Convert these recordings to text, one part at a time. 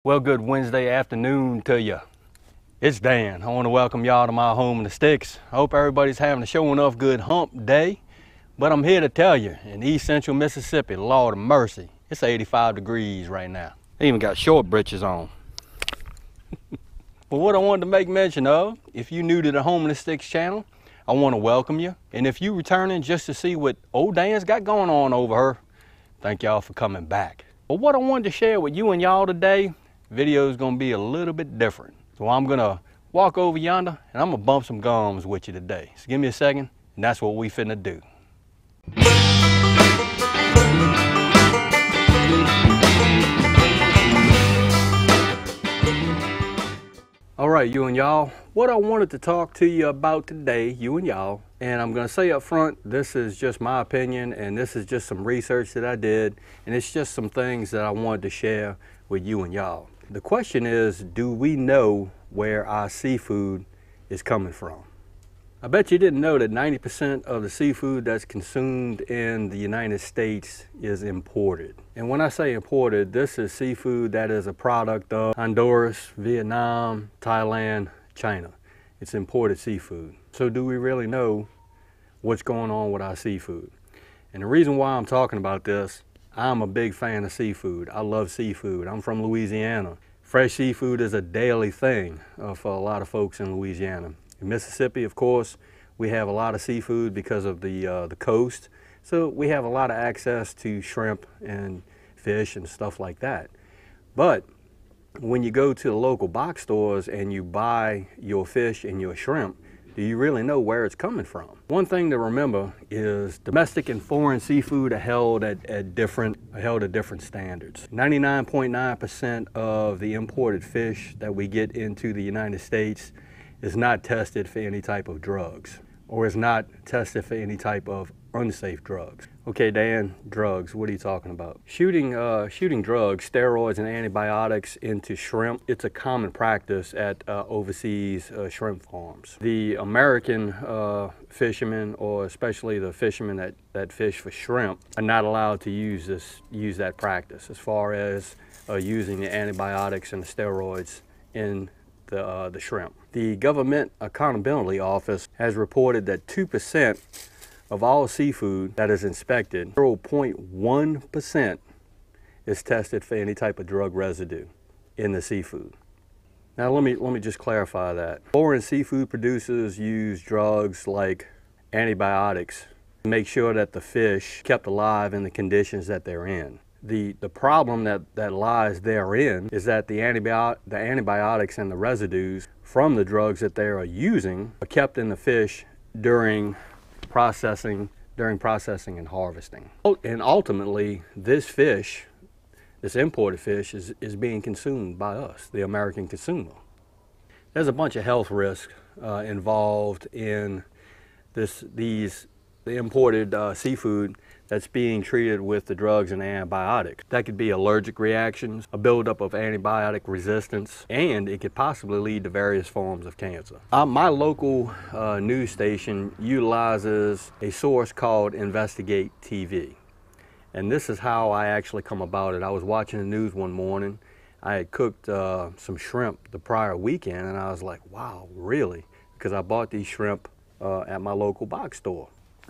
Well, good Wednesday afternoon to you. It's Dan. I want to welcome y'all to my home in the sticks. I hope everybody's having a show enough good hump day. But I'm here to tell you, in East Central Mississippi, Lord of mercy, it's 85 degrees right now. They even got short britches on. But what I wanted to make mention of, if you're new to the Home in the Sticks channel, I want to welcome you. And if you're returning just to see what old Dan's got going on over her, thank y'all for coming back. But what I wanted to share with you and y'all today, video is going to be a little bit different. So I'm going to walk over yonder and I'm going to bump some gums with you today. So give me a second and that's what we finna do. All right, you and y'all, what I wanted to talk to you about today, you and y'all, and I'm going to say up front, this is just my opinion and this is just some research that I did, and it's just some things that I wanted to share with you and y'all. The question is, do we know where our seafood is coming from? I bet you didn't know that 90% of the seafood that's consumed in the United States is imported. And when I say imported, this is seafood that is a product of Honduras, Vietnam, Thailand, China. It's imported seafood. So do we really know what's going on with our seafood? And the reason why I'm talking about this, I'm a big fan of seafood. I love seafood. I'm from Louisiana. Fresh seafood is a daily thing for a lot of folks in Louisiana. In Mississippi, of course, we have a lot of seafood because of the coast. So we have a lot of access to shrimp and fish and stuff like that. But when you go to the local box stores and you buy your fish and your shrimp, do you really know where it's coming from? One thing to remember is domestic and foreign seafood are held at different standards. 99.9% of the imported fish that we get into the United States is not tested for any type of drugs, or is not tested for any type of unsafe drugs. Okay, Dan, drugs, what are you talking about? Shooting drugs, steroids and antibiotics into shrimp, it's a common practice at overseas shrimp farms. The American fishermen, or especially the fishermen that fish for shrimp, are not allowed to use that practice as far as using the antibiotics and the steroids in the shrimp. The Government Accountability Office has reported that 2% of all seafood that is inspected, 0.1% is tested for any type of drug residue in the seafood. Now let me just clarify that. Foreign seafood producers use drugs like antibiotics to make sure that the fish kept alive in the conditions that they're in. The problem that lies therein is that the antibiotics and the residues from the drugs that they are using are kept in the fish during processing and harvesting. And ultimately, this fish, this imported fish, is being consumed by us, the American consumer. There's a bunch of health risks involved in the imported seafood that's being treated with the drugs and antibiotics. That could be allergic reactions, a buildup of antibiotic resistance, and it could possibly lead to various forms of cancer. My local news station utilizes a source called Investigate TV. And this is how I actually come about it. I was watching the news one morning. I had cooked some shrimp the prior weekend, and I was like, wow, really? Because I bought these shrimp at my local box store.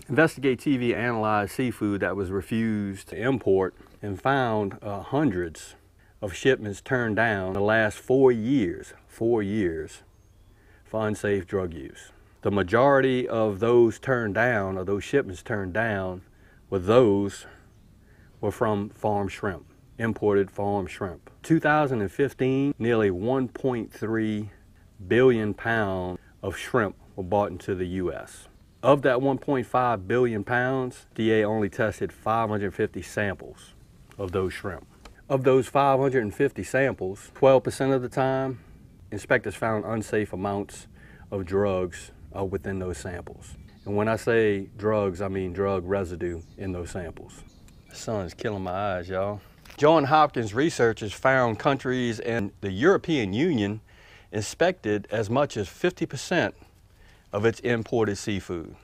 Investigate TV analyzed seafood that was refused to import and found hundreds of shipments turned down in the last 4 years for unsafe drug use. The majority of those turned down, or those shipments turned down, were from farm shrimp, imported farm shrimp. 2015, nearly 1.3 billion pounds of shrimp were brought into the U.S. Of that 1.5 billion pounds, DA only tested 550 samples of those shrimp. Of those 550 samples, 12% of the time, inspectors found unsafe amounts of drugs within those samples. And when I say drugs, I mean drug residue in those samples. The sun is killing my eyes, y'all. Johns Hopkins researchers found countries in the European Union inspected as much as 50% of its imported seafood.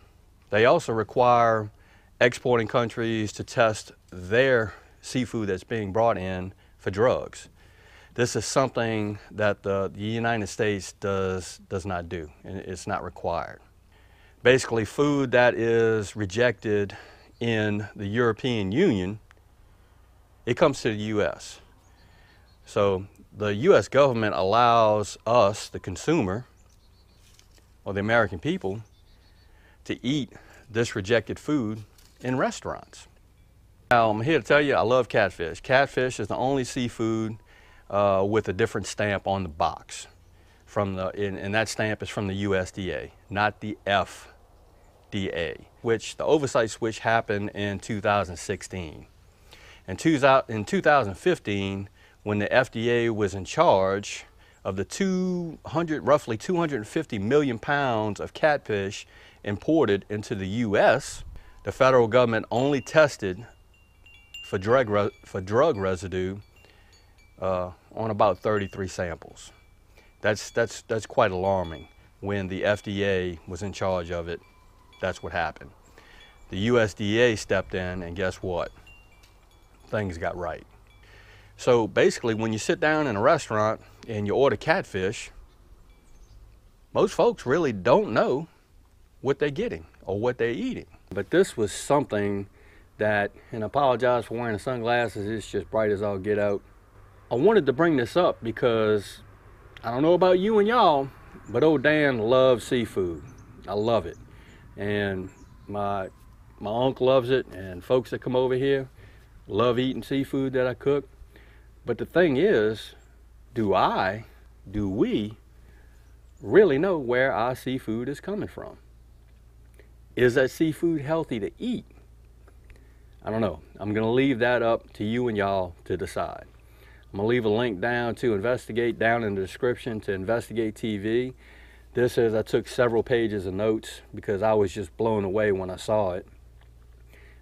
They also require exporting countries to test their seafood that's being brought in for drugs. This is something that the United States does not do, and it's not required. Basically, food that is rejected in the European Union, it comes to the U.S. So the U.S. government allows us, the consumer, or the American people, to eat this rejected food in restaurants. Now, I'm here to tell you, I love catfish. Catfish is the only seafood with a different stamp on the box. And that stamp is from the USDA, not the FDA, which the oversight switch happened in 2016. In 2015, when the FDA was in charge of the roughly 250 million pounds of catfish imported into the U.S., the federal government only tested for drug residue on about 33 samples. That's quite alarming. When the FDA was in charge of it, that's what happened. The USDA stepped in, and guess what? Things got right. So basically, when you sit down in a restaurant and you order catfish, most folks really don't know what they're getting or what they're eating. But this was something that, and I apologize for wearing the sunglasses, it's just bright as all get out. I wanted to bring this up because I don't know about you and y'all, but old Dan loves seafood. I love it. And my uncle loves it, and folks that come over here love eating seafood that I cook. But the thing is, do we really know where our seafood is coming from? Is that seafood healthy to eat? I don't know. I'm gonna leave that up to you and y'all to decide. I'm gonna leave a link down to Investigate down in the description to Investigate TV. This is, I took several pages of notes because I was just blown away when I saw it.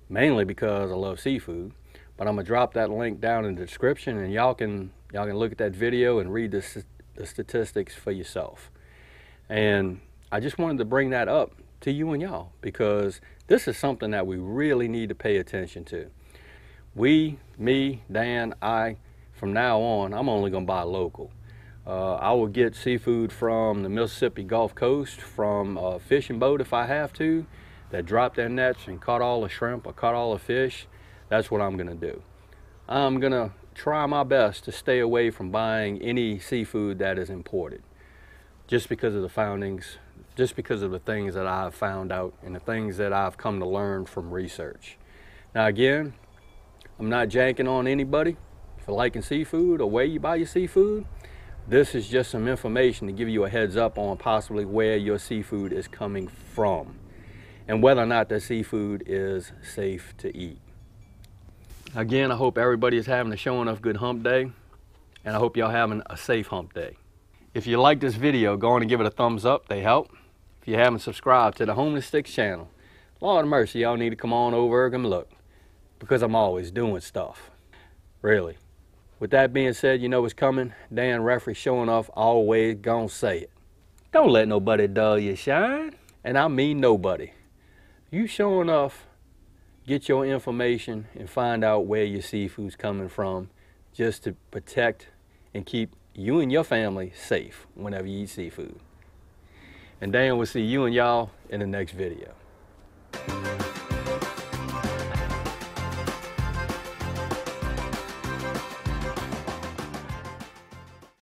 Mainly because I love seafood. But I'm gonna drop that link down in the description, and y'all can look at that video and read the statistics for yourself. And I just wanted to bring that up to you and y'all because this is something that we really need to pay attention to. Me, Dan, from now on, I'm only gonna buy local. I will get seafood from the Mississippi Gulf Coast, from a fishing boat if I have to, that drop their nets and caught all the shrimp or caught all the fish. That's what I'm gonna do. I'm gonna try my best to stay away from buying any seafood that is imported, just because of the foundings, just because of the things that I've found out and the things that I've come to learn from research. Now again, I'm not janking on anybody for liking seafood or where you buy your seafood. This is just some information to give you a heads up on possibly where your seafood is coming from and whether or not that seafood is safe to eat. Again, I hope everybody is having a show enough good hump day, and I hope y'all having a safe hump day. If you like this video, go on and give it a thumbs up, they help. If you haven't subscribed to the Homeless Sticks channel, Lord of mercy, y'all need to come on over and look, because I'm always doing stuff, really. With that being said, you know what's coming. Dan Referee showing off, always gonna say it. Don't let nobody dull your shine, and I mean nobody. You showing off, get your information and find out where your seafood's coming from, just to protect and keep you and your family safe whenever you eat seafood. And Dan will see you and y'all in the next video.